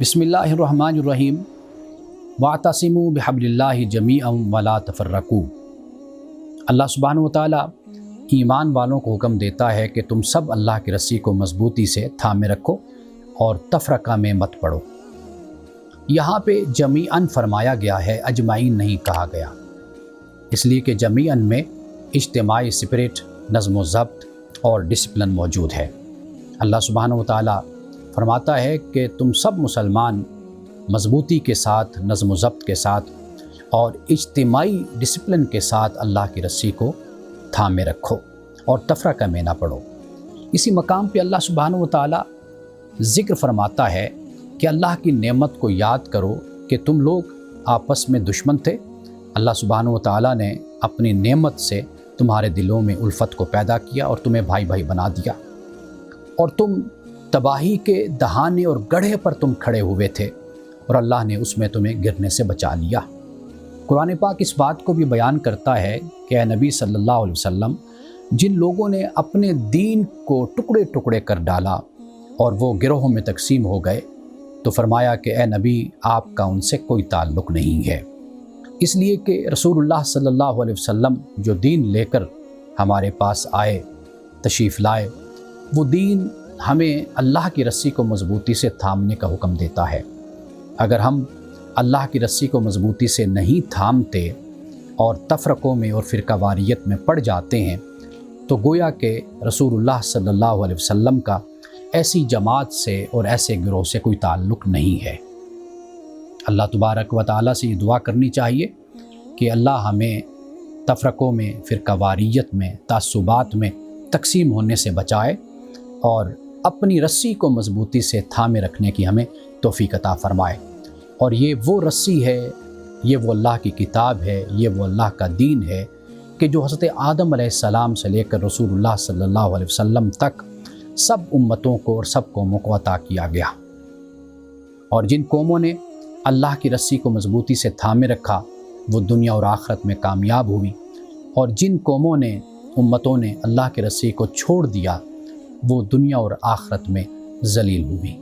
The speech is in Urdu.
بسم اللہ الرحمن الرحیم واعتصموا بحبل اللہ جمیعا ولا تفرقوا۔ اللہ سبحانہ وتعالیٰ ایمان والوں کو حکم دیتا ہے کہ تم سب اللہ کی رسی کو مضبوطی سے تھامے رکھو اور تفرقہ میں مت پڑو۔ یہاں پہ جمیعاً فرمایا گیا ہے، اجمعین نہیں کہا گیا، اس لیے کہ جمیعاً میں اجتماعی سپرٹ، نظم و ضبط اور ڈسپلن موجود ہے۔ اللہ سبحانہ وتعالیٰ فرماتا ہے کہ تم سب مسلمان مضبوطی کے ساتھ، نظم و ضبط کے ساتھ اور اجتماعی ڈسپلن کے ساتھ اللہ کی رسی کو تھامے رکھو اور تفرقہ میں نہ پڑو۔ اسی مقام پہ اللہ سبحانہ وتعالیٰ ذکر فرماتا ہے کہ اللہ کی نعمت کو یاد کرو کہ تم لوگ آپس میں دشمن تھے، اللہ سبحانہ وتعالیٰ نے اپنی نعمت سے تمہارے دلوں میں الفت کو پیدا کیا اور تمہیں بھائی بھائی بنا دیا، اور تم تباہی کے دہانے اور گڑھے پر تم کھڑے ہوئے تھے اور اللہ نے اس میں تمہیں گرنے سے بچا لیا۔ قرآن پاک اس بات کو بھی بیان کرتا ہے کہ اے نبی صلی اللہ علیہ وسلم، جن لوگوں نے اپنے دین کو ٹکڑے ٹکڑے کر ڈالا اور وہ گروہوں میں تقسیم ہو گئے، تو فرمایا کہ اے نبی آپ کا ان سے کوئی تعلق نہیں ہے، اس لیے کہ رسول اللہ صلی اللہ علیہ وسلم جو دین لے کر ہمارے پاس آئے، تشریف لائے، وہ دین ہمیں اللہ کی رسی کو مضبوطی سے تھامنے کا حکم دیتا ہے۔ اگر ہم اللہ کی رسی کو مضبوطی سے نہیں تھامتے اور تفرقوں میں اور فرقہ واریت میں پڑ جاتے ہیں تو گویا کہ رسول اللہ صلی اللہ علیہ وسلم کا ایسی جماعت سے اور ایسے گروہ سے کوئی تعلق نہیں ہے۔ اللہ تبارک و تعالیٰ سے یہ دعا کرنی چاہیے کہ اللہ ہمیں تفرقوں میں، فرقہ واریت میں، تعصبات میں تقسیم ہونے سے بچائے اور اپنی رسی کو مضبوطی سے تھامے رکھنے کی ہمیں توفیق عطا فرمائے۔ اور یہ وہ رسی ہے، یہ وہ اللہ کی کتاب ہے، یہ وہ اللہ کا دین ہے کہ جو حضرت آدم علیہ السلام سے لے کر رسول اللہ صلی اللہ علیہ وسلم تک سب امتوں کو اور سب قوموں کو عطا کیا گیا۔ اور جن قوموں نے اللہ کی رسی کو مضبوطی سے تھامے رکھا وہ دنیا اور آخرت میں کامیاب ہوئی، اور جن قوموں نے، امتوں نے اللہ کی رسی کو چھوڑ دیا وہ دنیا اور آخرت میں ذلیل ہوئی۔